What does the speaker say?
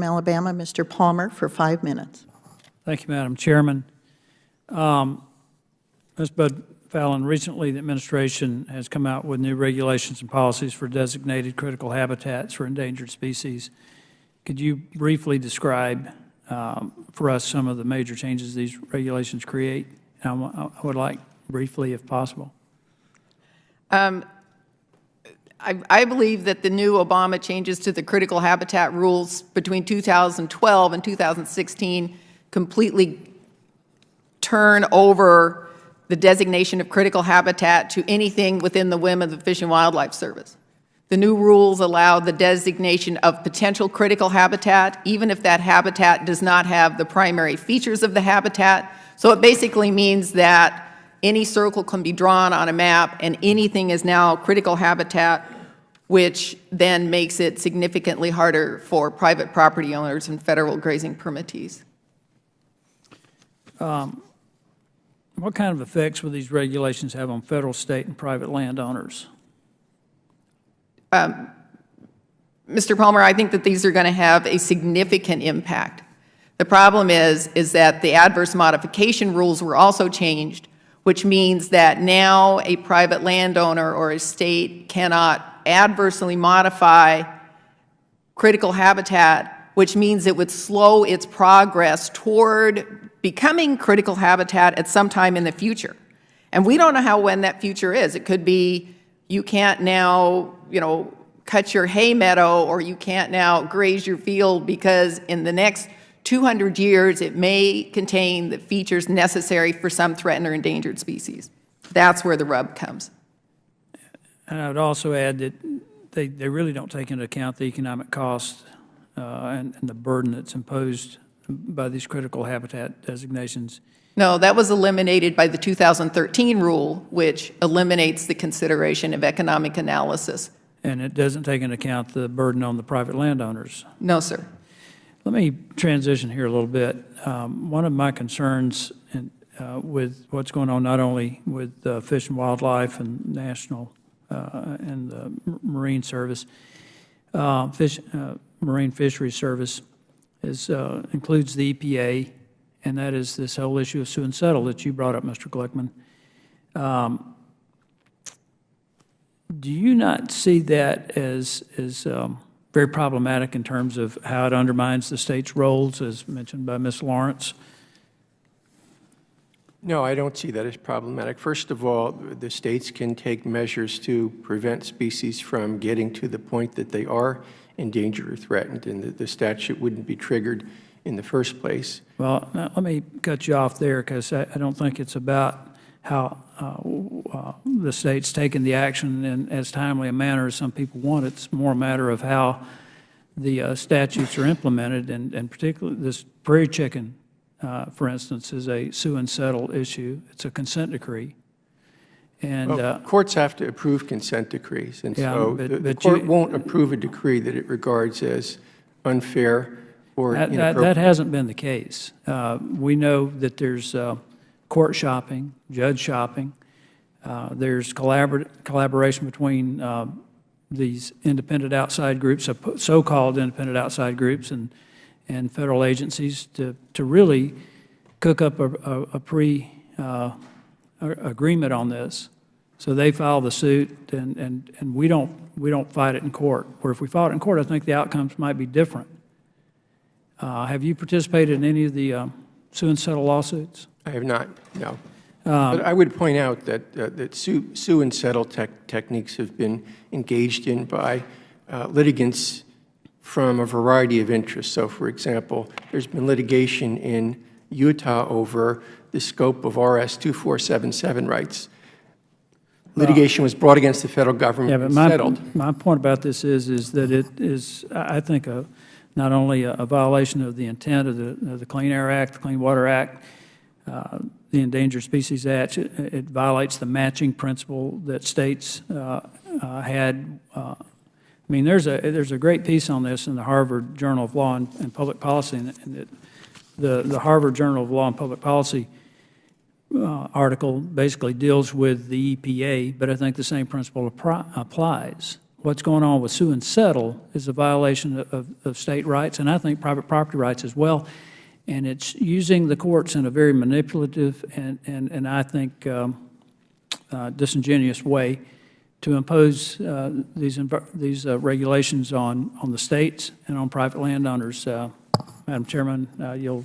Alabama, Mr. Palmer, for 5 minutes. Thank you, Madam Chairman. Ms. Bud Fallon, recently the administration has come out with new regulations and policies for designated critical habitats for endangered species. Could you briefly describe for us some of the major changes these regulations create? I would like briefly, if possible. I believe that the new Obama changes to the critical habitat rules between 2012 and 2016 completely turn over the designation of critical habitat to anything within the whim of the Fish and Wildlife Service. The new rules allow the designation of potential critical habitat, even if that habitat does not have the primary features of the habitat. So it basically means that any circle can be drawn on a map and anything is now critical habitat, which then makes it significantly harder for private property owners and federal grazing permittees. What kind of effects will these regulations have on federal, state, and private landowners? Mr. Palmer, I think that these are going to have a significant impact. The problem is that the adverse modification rules were also changed, which means that now a private landowner or a state cannot adversely modify critical habitat, which means it would slow its progress toward becoming critical habitat at some time in the future. And we don't know when that future is. It could be you can't now, cut your hay meadow, or you can't now graze your field because in the next 200 years, it may contain the features necessary for some threatened or endangered species. That's where the rub comes. And I would also add that they really don't take into account the economic cost and the burden that's imposed by these critical habitat designations. No, that was eliminated by the 2013 rule, which eliminates the consideration of economic analysis. And it doesn't take into account the burden on the private landowners. No, sir. Let me transition here a little bit. One of my concerns with what's going on not only with Fish and Wildlife and National and the Marine Service, Marine Fisheries Service, includes the EPA, and that is this whole issue of sue and settle that you brought up, Mr. Glickman. Do you not see that as very problematic in terms of how it undermines the state's roles, as mentioned by Ms. Lawrence? No, I don't see that as problematic. First of all, the states can take measures to prevent species from getting to the point that they are endangered or threatened, and the statute wouldn't be triggered in the first place. Well, now, let me cut you off there, because I don't think it's about how the state's taken the action in as timely a manner as some people want. It's more a matter of how the statutes are implemented, and particularly this prairie chicken, for instance, is a sue and settle issue. It's a consent decree. And courts have to approve consent decrees, and yeah, so the court won't approve a decree that it regards as unfair or inappropriate. That hasn't been the case. We know that there's court shopping, judge shopping. There's collaboration between these independent outside groups, so-called independent outside groups, and federal agencies to really cook up a agreement on this. So they file the suit, and we don't fight it in court. Or if we fought it in court, I think the outcomes might be different. Have you participated in any of the sue and settle lawsuits? I have not, no. But I would point out that sue and settle techniques have been engaged in by litigants from a variety of interests. So, for example, there's been litigation in Utah over the scope of RS 2477 rights. Litigation was brought against the federal government and settled. My point about this is that it is, I think, not only a violation of the intent of the Clean Air Act, the Clean Water Act, the Endangered Species Act. It violates the matching principle that states had. I mean, there's a great piece on this in the Harvard Journal of Law and Public Policy, and the Harvard Journal of Law and Public Policy article basically deals with the EPA, but I think the same principle applies. what's going on with sue and settle is a violation of state rights, and I think private property rights as well. And it's using the courts in a very manipulative and I think disingenuous way to impose these regulations on the states and on private landowners. Madam Chairman, I yield